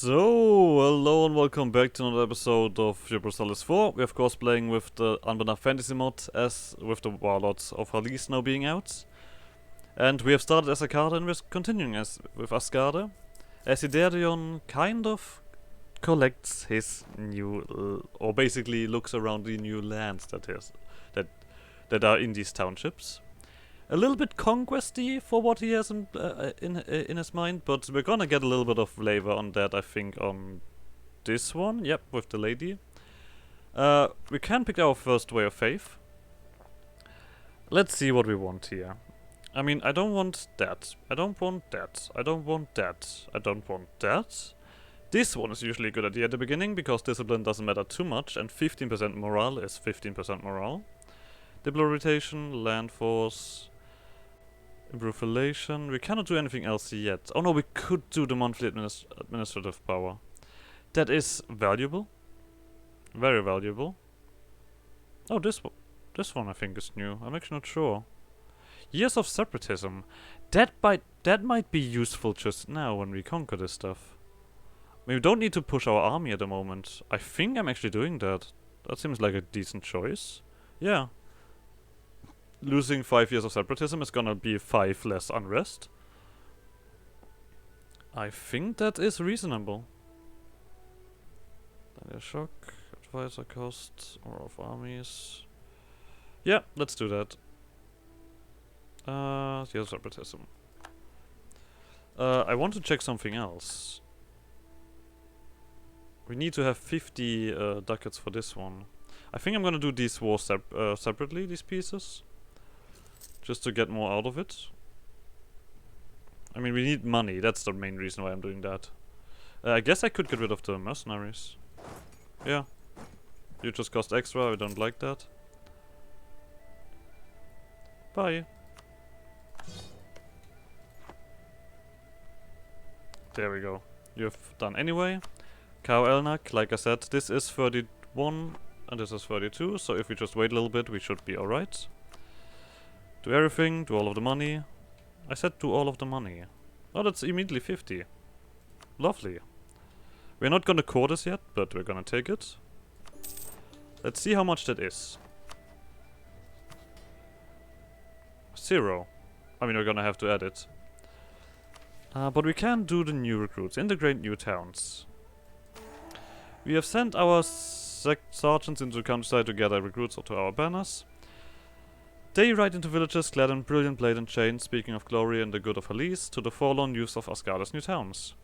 So, hello and welcome back to another episode of EU4. We're of course playing with the Anbennar fantasy mod, as with the Warlords of Halis now being out. And we have started as Azkare and we're continuing with Azkare. As Iderion kind of collects his new, or basically looks around the new lands that are in these townships. A little bit conquesty for what he has in his mind, but we're gonna get a little bit of flavor on that, I think, on this one. Yep, with the lady. We can pick our first way of faith. Let's see what we want here. I mean, I don't want that. I don't want that. I don't want that. I don't want that. This one is usually a good idea at the beginning, because discipline doesn't matter too much, and 15% morale is 15% morale. Diplo rotation, land force... Improve relation. We cannot do anything else yet. Oh no, we could do the monthly administrative power. That is valuable. Very valuable. Oh, this one I think is new. I'm actually not sure. Years of separatism. That might be useful just now when we conquer this stuff. I mean, we don't need to push our army at the moment. I think I'm actually doing that. That seems like a decent choice. Yeah. Losing 5 years of separatism is gonna be 5 less unrest. I think that is reasonable. Daniel shock, advisor cost, or of armies. Yeah, let's do that. Years of separatism. I want to check something else. We need to have 50 ducats for this one. I think I'm gonna do these wars separately, these pieces. Just to get more out of it. I mean, we need money. That's the main reason why I'm doing that. I guess I could get rid of the mercenaries. Yeah. You just cost extra. I don't like that. Bye. There we go. You've done anyway. Cow Elnak, like I said, this is 31 and this is 32. So if we just wait a little bit, we should be alright. Do everything, do all of the money. I said do all of the money. Oh, that's immediately 50. Lovely. We're not gonna core this yet, but we're gonna take it. Let's see how much that is. 0. I mean, we're gonna have to add it. But we can do the new recruits. Integrate new towns. We have sent our sergeants into the countryside to gather recruits to our banners. They ride into villages clad in brilliant blade and chain, speaking of glory and the good of Halis, to the forlorn youth of Azkare's new towns.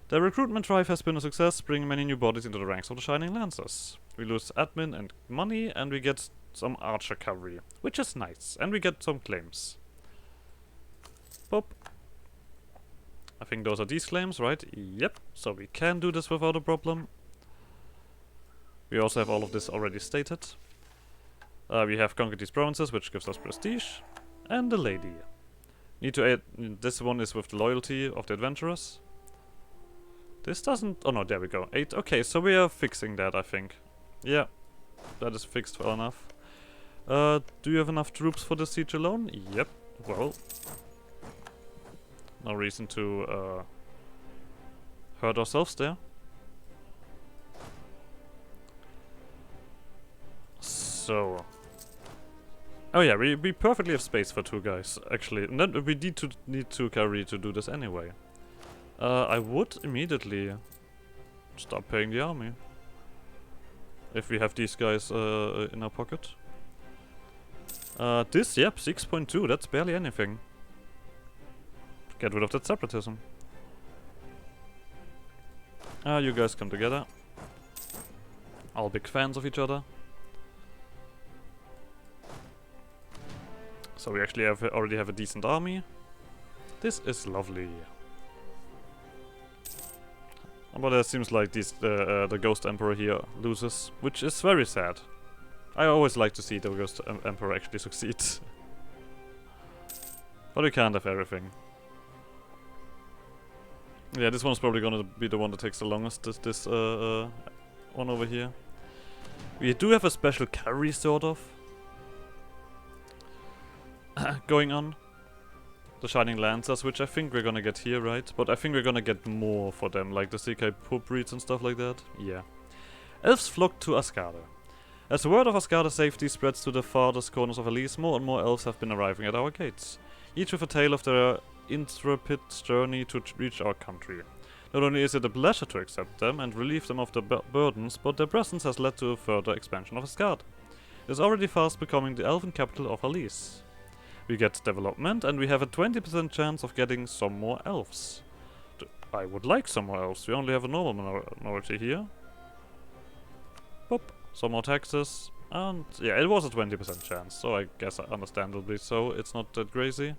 Their recruitment drive has been a success, bringing many new bodies into the ranks of the Shining Lancers. We lose admin and money, and we get some archer cavalry, which is nice, and we get some claims. Pop. I think those are these claims, right? Yep, so we can do this without a problem. We also have all of this already stated. We have conquered these provinces, which gives us prestige. And the lady. Need to add... This one is with the loyalty of the adventurers. This doesn't... Oh no, there we go. 8. Okay, so we are fixing that, I think. Yeah. That is fixed well enough. Do you have enough troops for the siege alone? Yep. Well. No reason to hurt ourselves there. So... Oh yeah, we perfectly have space for 2 guys, actually. And then we need 2 cavalry to do this anyway. I would immediately start paying the army. If we have these guys in our pocket. This, yep, 6.2, that's barely anything. Get rid of that separatism. You guys come together. All big fans of each other. So we actually already have a decent army. This is lovely. But it seems like the Ghost Emperor here loses, which is very sad. I always like to see the Ghost Emperor actually succeed. But we can't have everything. Yeah, this one's probably gonna be the one that takes the longest, this one over here. We do have a special cavalry, sort of, going on. the Shining Lancers, which I think we're gonna get here, right? But I think we're gonna get more for them, like the Sekai Poop breeds and stuff like that. Yeah. Elves flock to Azkare. As the word of Azkare's safety spreads to the farthest corners of Elise, more and more elves have been arriving at our gates, each with a tale of their intrepid journey to reach our country. Not only is it a pleasure to accept them and relieve them of their burdens, but their presence has led to a further expansion of Azkare. It is already fast becoming the elven capital of Elise. We get development, and we have a 20% chance of getting some more elves. I would like some more elves. We only have a normal minority here. Boop. Some more taxes. And yeah, it was a 20% chance, so I guess understandably so. It's not that crazy.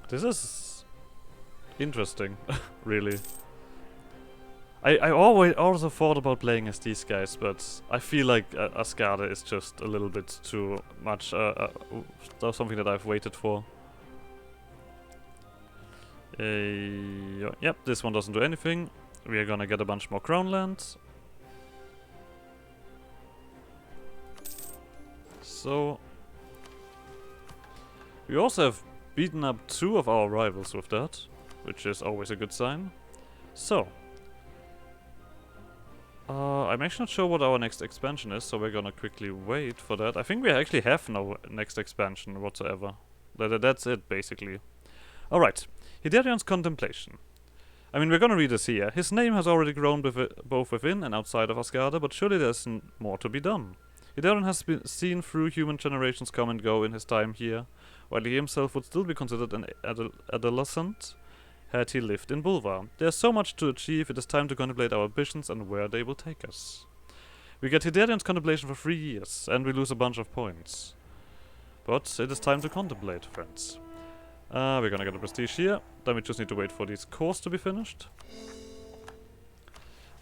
This is interesting, really. I always also thought about playing as these guys, but I feel like Azkare is just a little bit too much something that I've waited for. Yep, this one doesn't do anything. We are gonna get a bunch more crown lands. So we also have beaten up 2 of our rivals with that, which is always a good sign. So I'm actually not sure what our next expansion is, so we're gonna quickly wait for that. I think we actually have no next expansion whatsoever. That's it, basically. Alright, Hiderion's Contemplation. I mean, we're gonna read this here. His name has already grown both within and outside of Azkare, but surely there's more to be done. Hidarion has been seen through human generations come and go in his time here, while he himself would still be considered an adolescent had he lived in Bulvar. There's so much to achieve, it is time to contemplate our ambitions and where they will take us. We get Hiderion's Contemplation for 3 years, and we lose a bunch of points. But it is time to contemplate, friends. We're gonna get a prestige here, then we just need to wait for these cores to be finished.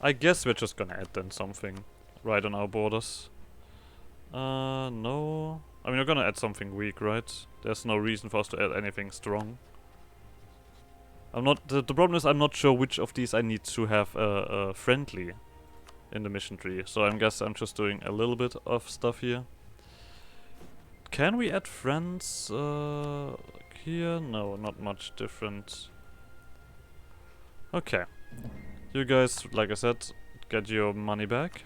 I guess we're just gonna add then something right on our borders. No. I mean, we're gonna add something weak, right? There's no reason for us to add anything strong. The problem is I'm not sure which of these I need to have friendly in the mission tree. So I guess I'm just doing a little bit of stuff here. Can we add friends here? No, not much different. Okay. You guys, like I said, get your money back.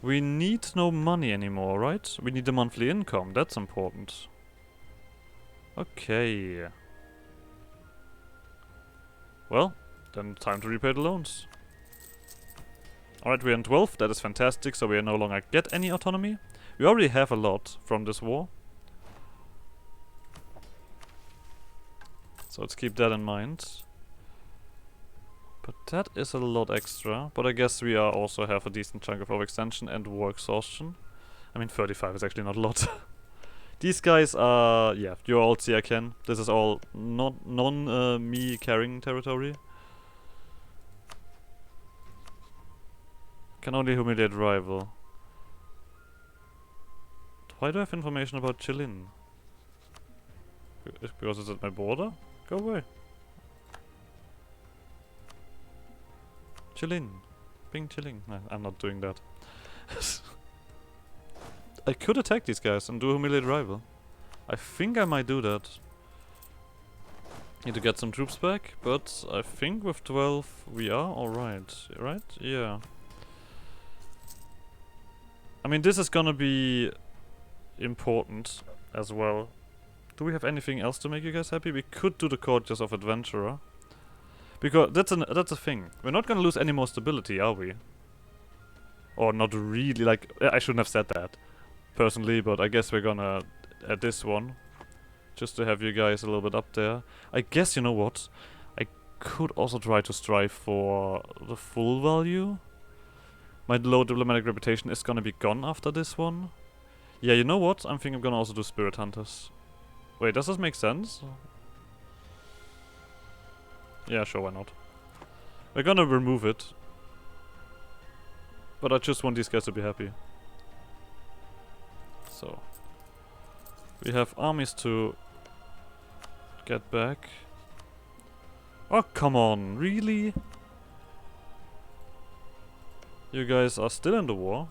We need no money anymore, right? We need a monthly income. That's important. Okay. Well, then time to repay the loans. Alright, we're in 12. That is fantastic, so we no longer get any autonomy. We already have a lot from this war. So let's keep that in mind. But that is a lot extra. But I guess we also have a decent chunk of overextension and war exhaustion. I mean, 35 is actually not a lot. These guys are, yeah, you're all Siaken. This is all me carrying territory. Can only humiliate rival. Why do I have information about Chilin? Because it's at my border? Go away. Chilin. Bing chilling. No, I'm not doing that. I could attack these guys and do humiliate rival. I think I might do that. Need to get some troops back, but I think with 12 we are alright, right? Yeah. I mean, this is gonna be important as well. Do we have anything else to make you guys happy? We could do the Courtiers of Adventurer. Because that's a thing. We're not gonna lose any more stability, are we? Or not really, like, I shouldn't have said that. Personally, but I guess we're gonna add this one. Just to have you guys a little bit up there. I guess, you know what? I could also try to strive for the full value. My low diplomatic reputation is gonna be gone after this one. Yeah, you know what? I think I'm gonna also do Spirit Hunters. Wait, does this make sense? Yeah, sure, why not? We're gonna remove it. But I just want these guys to be happy. So. We have armies to get back. Oh, come on, really? You guys are still in the war.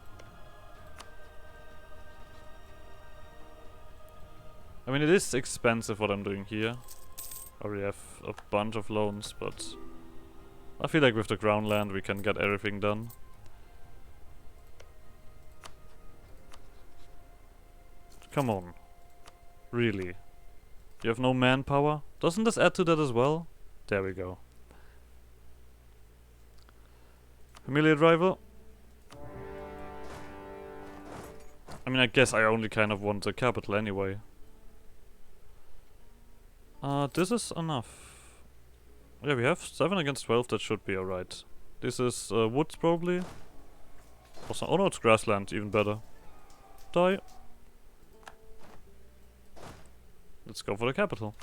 I mean, it is expensive what I'm doing here. I already have a bunch of loans, but I feel like with the ground land we can get everything done. Come on. Really? You have no manpower? Doesn't this add to that as well? There we go. Familiar driver? I mean, I guess I only kind of want the capital anyway. This is enough. Yeah, we have 7 against 12, that should be alright. This is woods probably. Oh no, it's grassland, even better. Die. Let's go for the capital.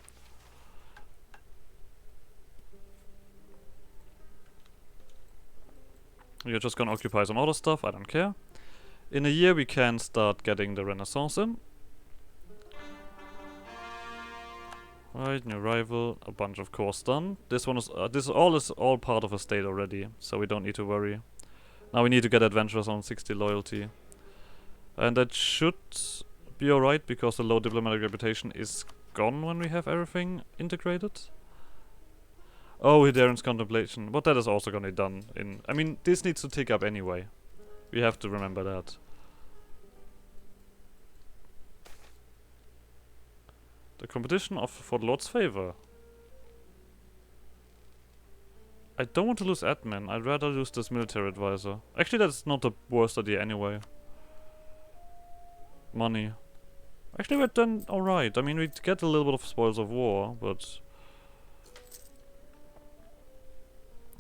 We're just gonna occupy some other stuff, I don't care. In a year we can start getting the Renaissance in. Right, new rival, a bunch of cores done. This one is this is all part of a state already, so we don't need to worry. Now we need to get adventurers on 60 loyalty. And that should be alright because the low diplomatic reputation is gone when we have everything integrated. Oh, Hidaren's Contemplation, but that is also gonna be done in... I mean, this needs to tick up anyway. We have to remember that. The competition for the Lord's favor. I don't want to lose admin, I'd rather lose this military advisor. Actually, that's not the worst idea anyway. Money. Actually, we're done alright. I mean, we get a little bit of spoils of war, but...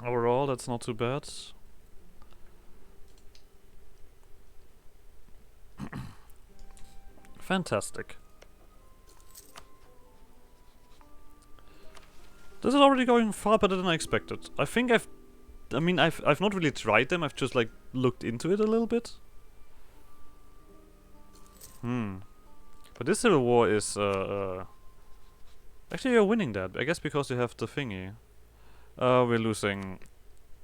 overall, that's not too bad. Fantastic. This is already going far better than I expected. I think I've not really tried them, I've just like looked into it a little bit. But this civil war is actually you're winning that, I guess because you have the thingy. We're losing.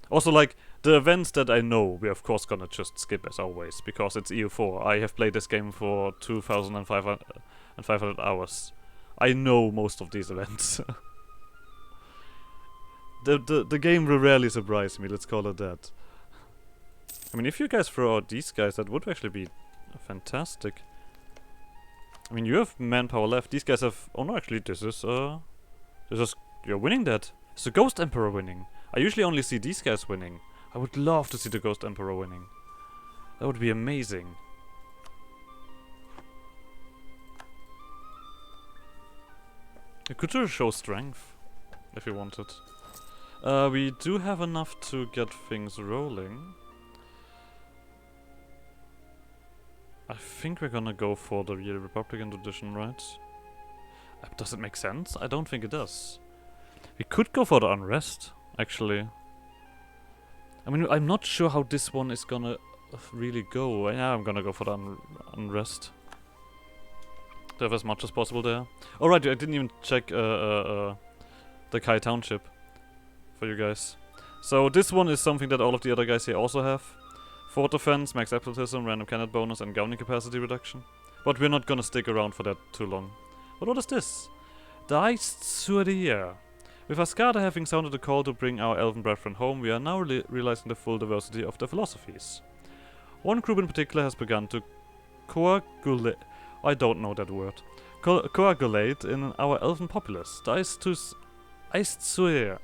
Also, like, the events that I know, we're of course gonna just skip as always, because it's EU4. I have played this game for 2,500 hours. I know most of these events. The game will rarely surprise me, let's call it that. I mean, if you guys throw out these guys, that would actually be fantastic. I mean, you have manpower left, these guys have... oh no, actually, this is... you're winning that. It's the Ghost Emperor winning. I usually only see these guys winning. I would love to see the Ghost Emperor winning. That would be amazing. You could just show strength, if you wanted. We do have enough to get things rolling. I think we're gonna go for the real Republican tradition, right? Does it make sense? I don't think it does. We could go for the unrest, actually. I mean, I'm not sure how this one is gonna really go. Yeah, I'm gonna go for the unrest. To have as much as possible there. Alright, I didn't even check the Kai Township for you guys. So this one is something that all of the other guys here also have. Fort defense, max absolutism, random cannon bonus, and governing capacity reduction. But we're not gonna stick around for that too long. But what is this? Diced Surdier. With Azkare having sounded the call to bring our elven brethren home, we are now realizing the full diversity of their philosophies. One group in particular has begun to coagulate... I don't know that word. Coagulate in our elven populace, the Aistsuir,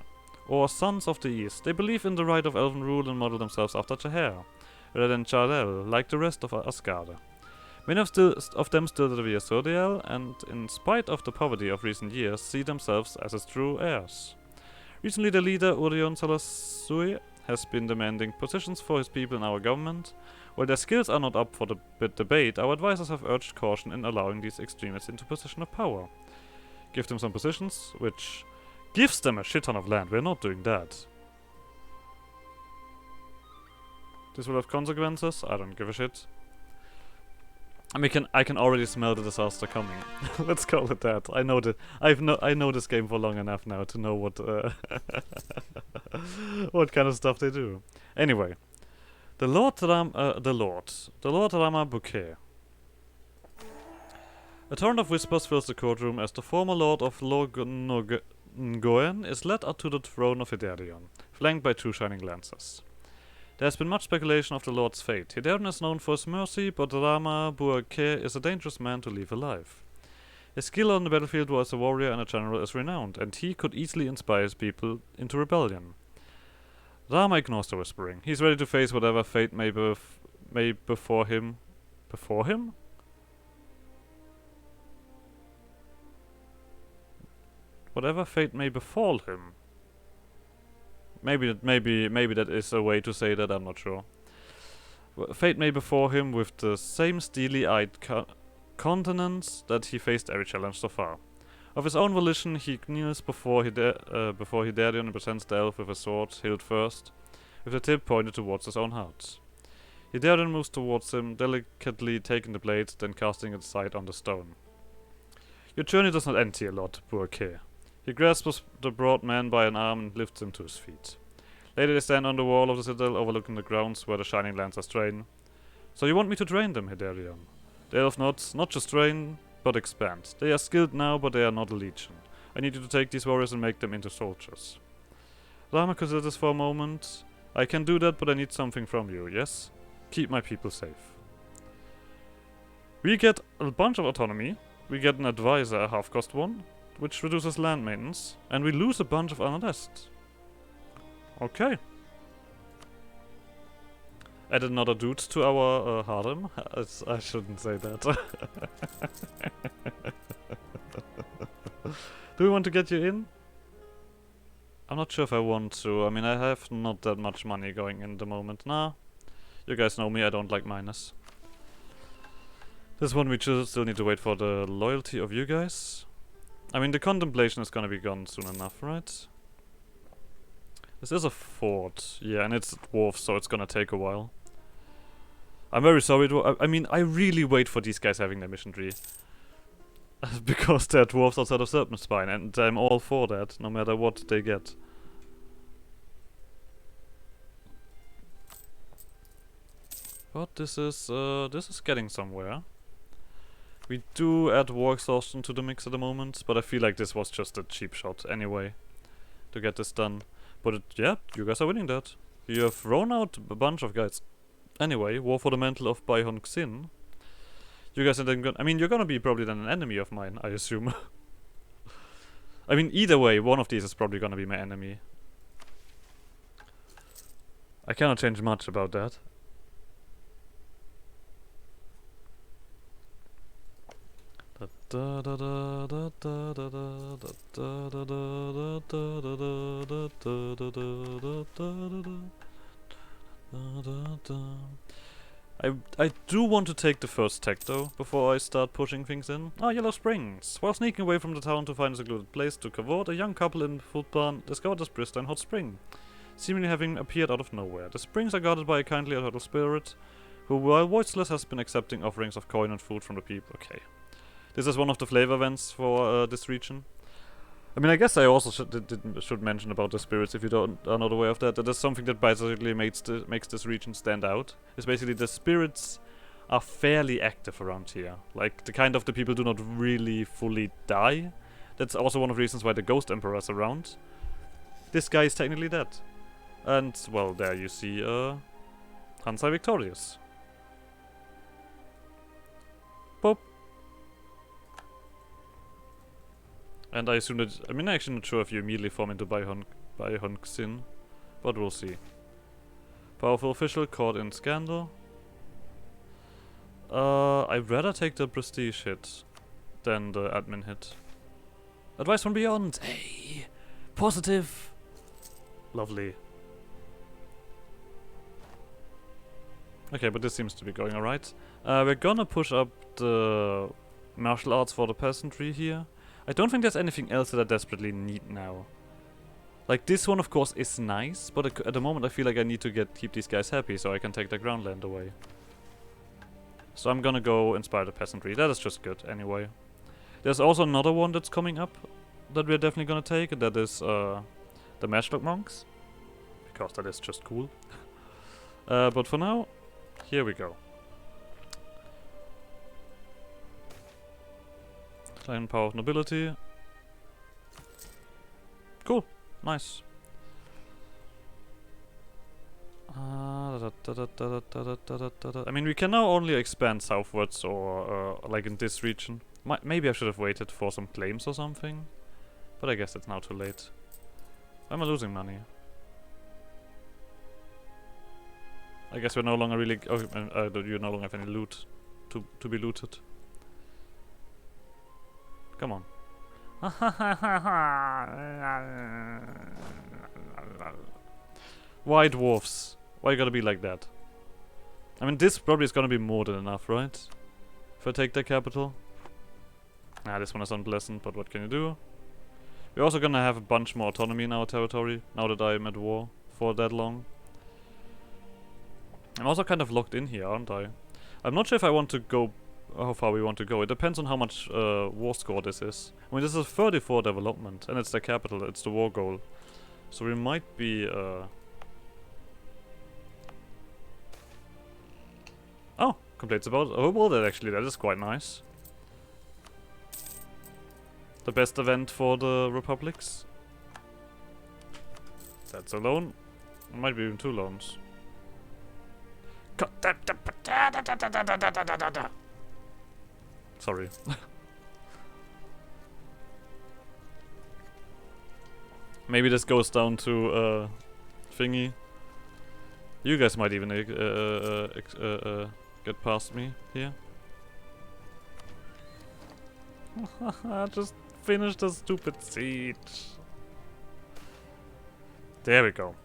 or Sons of the East. They believe in the right of elven rule and model themselves after Chahar, rather than Chardel, like the rest of Azkare. Many of them still revere Surdiel, and in spite of the poverty of recent years, see themselves as its true heirs. Recently the leader, Urion Salasui, has been demanding positions for his people in our government. While their skills are not up for the debate, our advisors have urged caution in allowing these extremists into position of power. Give them some positions, which gives them a shit ton of land. We're not doing that. This will have consequences. I don't give a shit. I mean, I can already smell the disaster coming. Let's call it that. I know I know this game for long enough now to know what what kind of stuff they do. Anyway, the Lord Rama Bouquet. A torrent of whispers fills the courtroom as the former lord of Ngoen is led up to the throne of Hidarion, flanked by two shining lancers. There has been much speculation of the lord's fate. Hidarion is known for his mercy, but Rama Buake is a dangerous man to leave alive. His skill on the battlefield as a warrior and a general is renowned, and he could easily inspire his people into rebellion. Rama ignores the whispering. He's ready to face whatever fate may before him. Before him? Whatever fate may befall him. Maybe that is a way to say that, I'm not sure. Fate may befall him with the same steely-eyed countenance that he faced every challenge so far. Of his own volition, he kneels before Hidarion and presents the elf with a sword, hilt first, with the tip pointed towards his own heart. Hidarion moves towards him, delicately taking the blade, then casting it aside on the stone. Your journey does not end here, Lord Buake. He grasps the broad man by an arm and lifts him to his feet. Later they stand on the wall of the citadel, overlooking the grounds where the shining lancers train. So you want me to train them, Hidarion? The elf nods, not just train, but expand. They are skilled now, but they are not a legion. I need you to take these warriors and make them into soldiers. Rama considers for a moment. I can do that, but I need something from you, yes? Keep my people safe. We get a bunch of autonomy. We get an advisor, a half-cost one, which reduces land maintenance, and we lose a bunch of unrest. Okay. Added another dude to our harem. I shouldn't say that. Do we want to get you in? I'm not sure if I want to. I mean, I have not that much money going in the moment. Nah. You guys know me, I don't like minus. This one we still need to wait for the loyalty of you guys. I mean, the Contemplation is gonna be gone soon enough, right? This is a fort. Yeah, and it's dwarves, so it's gonna take a while. I'm very sorry, I mean, I really wait for these guys having their mission tree. Because they're dwarves outside of Serpent Spine, and I'm all for that, no matter what they get. But this is getting somewhere. We do add war exhaustion to the mix at the moment, but I feel like this was just a cheap shot anyway to get this done. But yeah, you guys are winning that. You have thrown out a bunch of guys. Anyway, War for the Mantle of Baihon Xin. You guys are then I mean, you're gonna be probably then an enemy of mine, I assume. I mean, either way, one of these is probably gonna be my enemy. I cannot change much about that. I do want to take the first tech though, before I start pushing things in. Ah, Yellow Springs. While sneaking away from the town to find a secluded place to cavort, a young couple in food barn discovered this pristine hot spring, seemingly having appeared out of nowhere. The springs are guarded by a kindly turtle spirit, who while voiceless has been accepting offerings of coin and food from the people. Okay. This is one of the flavor events for this region. I mean, I guess I also should mention about the spirits if you are not aware of that. That is something that basically makes this region stand out. It's basically the spirits are fairly active around here. Like, the kind of the people do not really fully die. That's also one of the reasons why the Ghost Emperor is around. This guy is technically dead. And, well, there you see Hansai victorious. Boop. And I assume that, I mean, I'm actually not sure if you immediately form into Baihon Xin, but we'll see. Powerful official caught in scandal. I'd rather take the prestige hit than the admin hit. Advice from beyond! Hey! Positive! Lovely. Okay, but this seems to be going alright. We're gonna push up the martial arts for the peasantry here. I don't think there's anything else that I desperately need now. Like, this one of course is nice, but at the moment I feel like I need to keep these guys happy so I can take their ground land away. So I'm gonna go inspire the peasantry. That is just good anyway. There's also another one that's coming up that we're definitely gonna take, and that is the Matchlock Monks. Because that is just cool. But for now, here we go. Decline power of nobility. Cool. Nice. I mean, we can now only expand southwards or like in this region. Maybe I should have waited for some claims or something. But I guess it's now too late. Why am I losing money? I guess we're no longer really... you no longer have any loot to be looted. Come on. Why dwarfs? Why you gotta be like that? I mean, this probably is gonna be more than enough, right? If I take their capital. Ah, this one is unpleasant, but what can you do? We're also gonna have a bunch more autonomy in our territory, now that I'm at war for that long. I'm also kind of locked in here, aren't I? I'm not sure if I want to go... how far we want to go. It depends on how much war score this is. I mean, this is a 34 development, and it's the capital, it's the war goal. So we might be... Oh, complaints about... oh, well, that is quite nice. The best event for the republics. That's a loan. It might be even 2 loans. Sorry. Maybe this goes down to thingy. You guys might even get past me here. Just finish the stupid siege. There we go.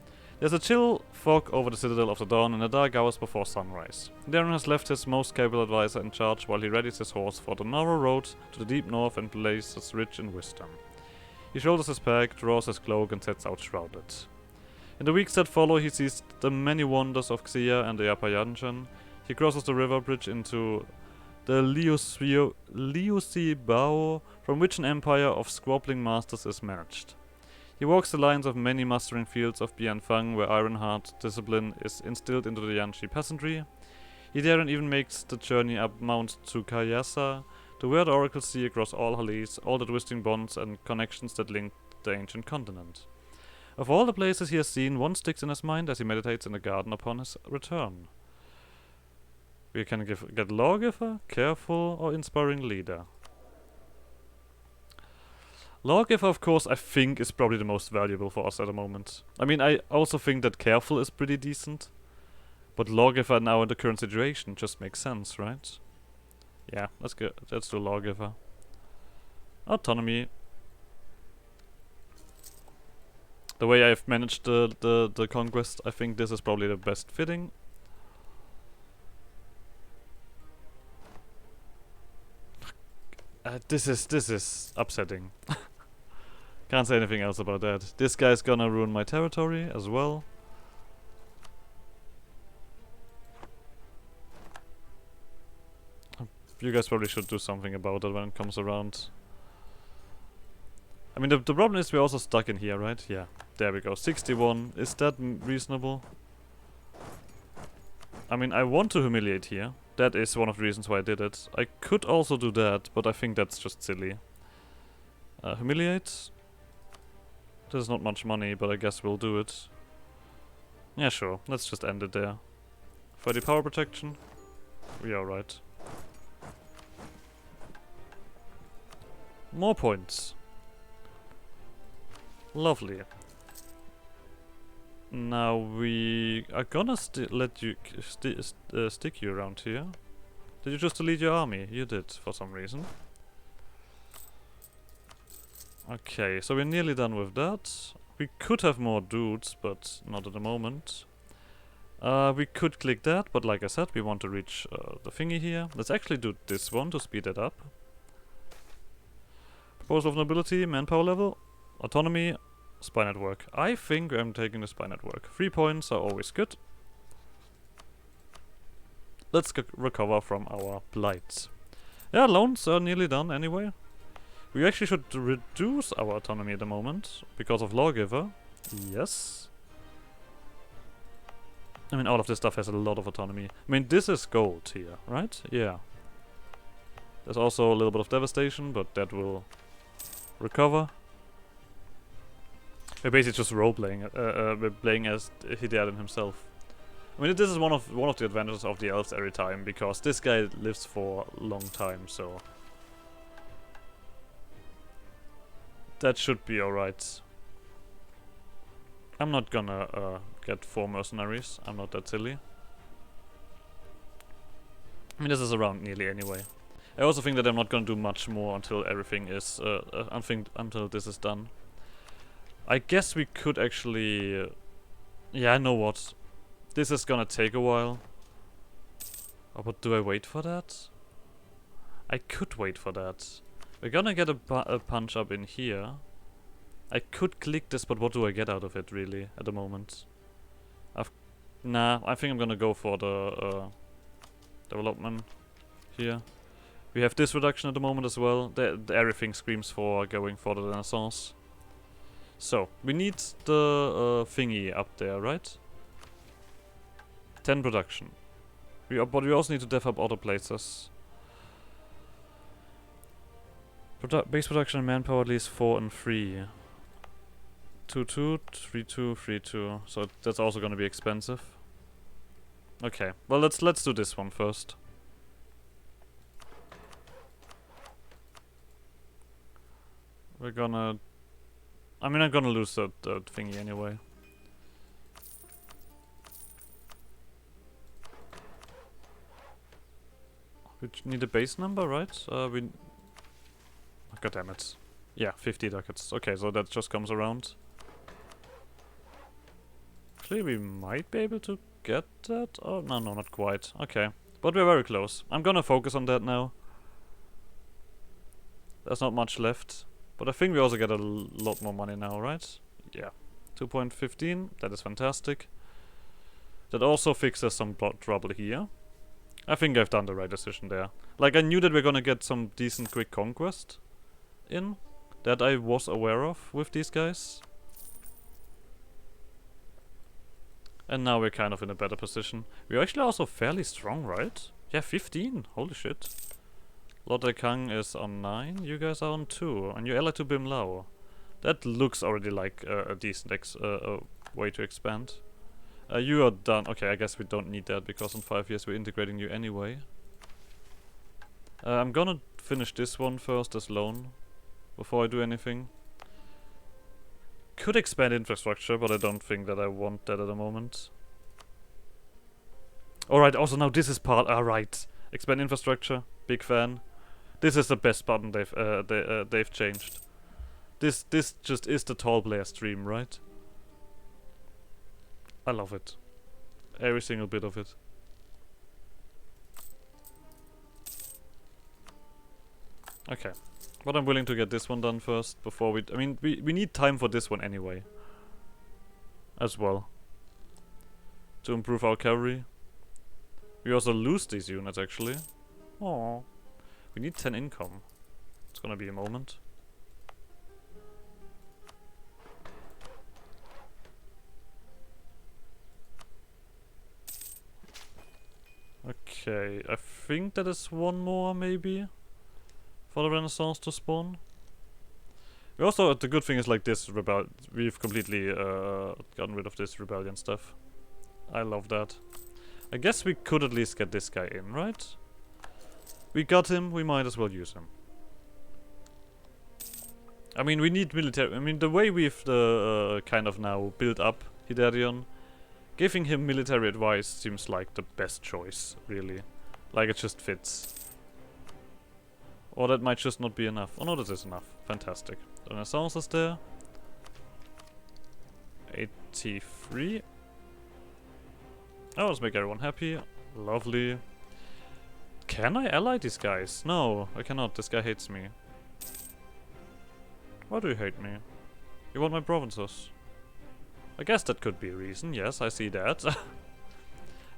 There's a chill fog over the Citadel of the Dawn in the dark hours before sunrise. Darren has left his most capable advisor in charge while he readies his horse for the narrow road to the deep north and places rich in wisdom. He shoulders his pack, draws his cloak and sets out shrouded. In the weeks that follow he sees the many wonders of Xia and the Upper Yanshan. He crosses the river bridge into the Liusi Bao, from which an empire of squabbling masters is managed. He walks the lines of many mustering fields of Bianfang, where iron-hard discipline is instilled into the Yanshi peasantry. He daren't even makes the journey up Mount Tsukayasa, to where the oracles see across all Hallis, all the twisting bonds and connections that link the ancient continent. Of all the places he has seen, one sticks in his mind as he meditates in the garden upon his return. We can get Lawgiver, Careful, or Inspiring Leader. Lawgiver, of course, I think is probably the most valuable for us at the moment. I mean, I also think that Careful is pretty decent. But Lawgiver now in the current situation just makes sense, right? Yeah, let's do Lawgiver. Autonomy. The way I've managed the conquest, I think this is probably the best fitting. This is upsetting. Can't say anything else about that. This guy's gonna ruin my territory as well. You guys probably should do something about it when it comes around. I mean, the problem is we're also stuck in here, right? Yeah, there we go. 61. Is that reasonable? I mean, I want to humiliate here. That is one of the reasons why I did it. I could also do that, but I think that's just silly. Humiliate. There's not much money, but I guess we'll do it. Yeah, sure. Let's just end it there. For the power protection, we are right. More points. Lovely. Now we are gonna let you stick you around here. Did you just delete your army? You did, for some reason. Okay, so we're nearly done with that. We could have more dudes, but not at the moment. We could click that, but like I said, we want to reach the thingy here. Let's actually do this one to speed it up. Proposal of nobility, manpower level, autonomy, spy network. I think I'm taking the spy network. 3 points are always good. Let's recover from our blights. Yeah, loans are nearly done anyway. We actually should reduce our autonomy at the moment because of Lawgiver. Yes. I mean, all of this stuff has a lot of autonomy. I mean, this is gold here, right? Yeah. There's also a little bit of devastation, but that will recover. We're basically just role-playing. We're playing as Hideadin himself. I mean, this is one of the advantages of the elves every time, because this guy lives for a long time, so that should be alright. I'm not gonna get 4 mercenaries. I'm not that silly. I mean, this is around nearly anyway. I also think that I'm not gonna do much more until everything is until this is done. I guess we could actually yeah, I know what. This is gonna take a while. Oh, but do I wait for that? I could wait for that. We're gonna get a punch up in here. I could click this, but what do I get out of it, really, at the moment? Nah, I think I'm gonna go for the development here. We have this reduction at the moment as well. Everything screams for going for the Renaissance. So, we need the thingy up there, right? 10 production. But we also need to dev up other places. Base production and manpower at least 4 and 3. 2, 2, 3, 2, 3, 2. So that's also gonna be expensive. Okay, well let's do this one first. We're gonna... I mean, I'm gonna lose that thingy anyway. We need a base number, right? Oh, God damn it. Yeah, 50 ducats. Okay, so that just comes around. Actually, we might be able to get that? Oh, no, not quite. Okay. But we're very close. I'm gonna focus on that now. There's not much left. But I think we also get a lot more money now, right? Yeah. 2.15. That is fantastic. That also fixes some trouble here. I think I've done the right decision there. Like, I knew that we're gonna get some decent quick conquest in. That I was aware of with these guys. And now we're kind of in a better position. We're actually also fairly strong, right? Yeah, 15. Holy shit. Lord Kang is on 9. You guys are on 2. And you're allied to Bim Lao. That looks already like a decent way to expand. You are done. Okay, I guess we don't need that because in 5 years we're integrating you anyway. I'm gonna finish this one first as loan before I do anything. Could expand infrastructure, but I don't think that I want that at the moment. Alright, also now this is part... Alright. Expand infrastructure. Big fan. This is the best button they've changed. This just is the tall player stream, right? I love it. Every single bit of it. Okay. But I'm willing to get this one done first before we... I mean, we need time for this one anyway. As well. To improve our cavalry. We also lose these units, actually. Aww. We need 10 income. It's gonna be a moment. Okay, I think that is one more, maybe, for the Renaissance to spawn. We also, the good thing is like this we've completely gotten rid of this rebellion stuff. I love that. I guess we could at least get this guy in, right? We got him, we might as well use him. I mean, we need military. I mean, the way we've kind of now built up Hidarion, giving him military advice seems like the best choice, really. Like, it just fits. Or that might just not be enough. Oh no, this is enough. Fantastic. The Renaissance is there. 83. Oh, let's make everyone happy. Lovely. Can I ally these guys? No, I cannot. This guy hates me. Why do you hate me? You want my provinces? I guess that could be a reason. Yes, I see that.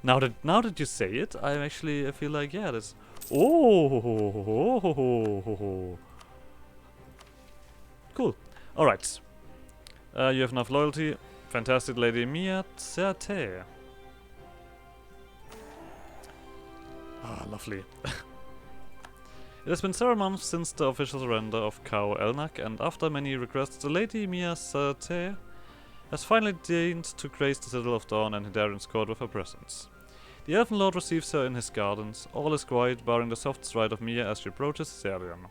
now that you say it, I feel like, yeah, this... Oh! Cool. Alright. You have enough loyalty. Fantastic, Lady Mia Tsate. Ah, lovely. It has been several months since the official surrender of Khao Elnak, and after many requests, the Lady Mia Sate has finally deigned to grace the Citadel of Dawn and Hidarian's court with her presence. The Elven Lord receives her in his gardens. All is quiet, barring the soft stride of Mia as she approaches Hidarian,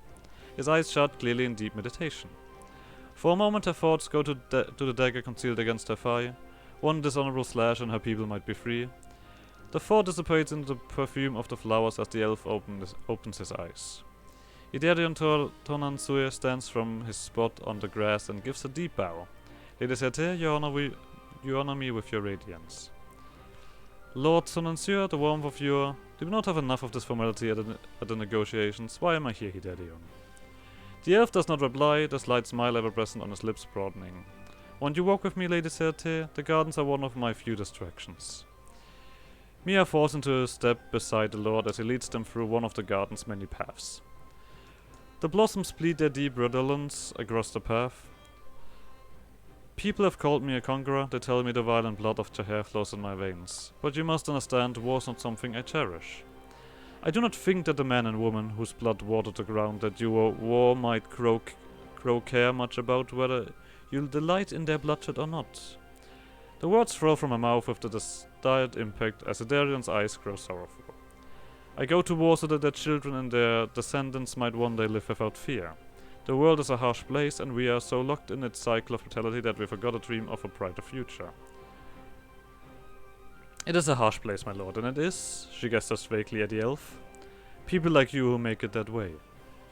his eyes shut, clearly in deep meditation. For a moment her thoughts go to the dagger concealed against her thigh. One dishonorable slash and her people might be free. The thought dissipates into the perfume of the flowers as the elf opens his eyes. Hidarian Tonansue stands from his spot on the grass and gives a deep bow. Lady Sate, you honor me with your radiance. Lord Tonansue, the warmth of your... Do we not have enough of this formality at the negotiations? Why am I here, Hidarian? The elf does not reply, the slight smile ever present on his lips broadening. Won't you walk with me, Lady Sate? The gardens are one of my few distractions. Mia falls into a step beside the lord as he leads them through one of the garden's many paths. The blossoms plead their deep redolence across the path. People have called me a conqueror, they tell me the violent blood of Jaher flows in my veins. But you must understand, war is not something I cherish. I do not think that the man and woman whose blood watered the ground that you war might grow care much about whether you'll delight in their bloodshed or not. The words flow from my mouth with the desired impact as Hidarian's eyes grow sorrowful. I go to war so that their children and their descendants might one day live without fear. The world is a harsh place, and we are so locked in its cycle of brutality that we forgot to dream of a brighter future. It is a harsh place, my lord, and it is, she gestures vaguely at the elf. People like you who make it that way.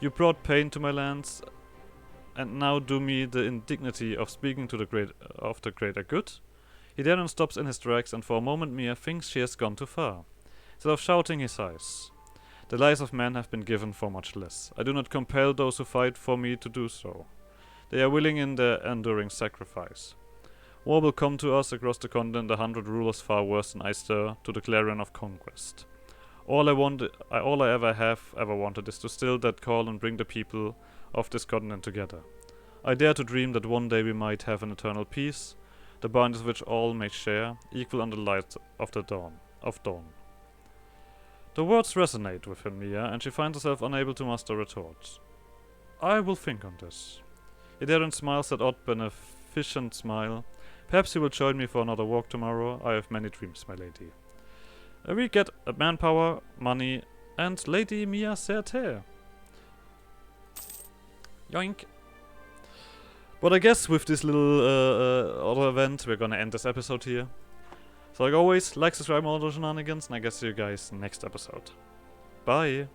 You brought pain to my lands, and now do me the indignity of speaking to the greater good? Hidarian stops in his tracks, and for a moment Mia thinks she has gone too far. Instead of shouting, he sighs. The lives of men have been given for much less. I do not compel those who fight for me to do so. They are willing in their enduring sacrifice. War will come to us across the continent, 100 rulers far worse than I stir, to the clarion of conquest. All I ever wanted is to still that call and bring the people of this continent together. I dare to dream that one day we might have an eternal peace, the bounties of which all may share, equal under the light of dawn. The words resonate within Mia, and she finds herself unable to muster retort. I will think on this. Hidarian smiles that odd, beneficent smile. Perhaps you will join me for another walk tomorrow. I have many dreams, my lady. We get manpower, money, and Lady Mia Sate. Yoink. But I guess with this little other event, we're gonna end this episode here. So like always, like, subscribe, more other shenanigans, and I guess see you guys next episode. Bye!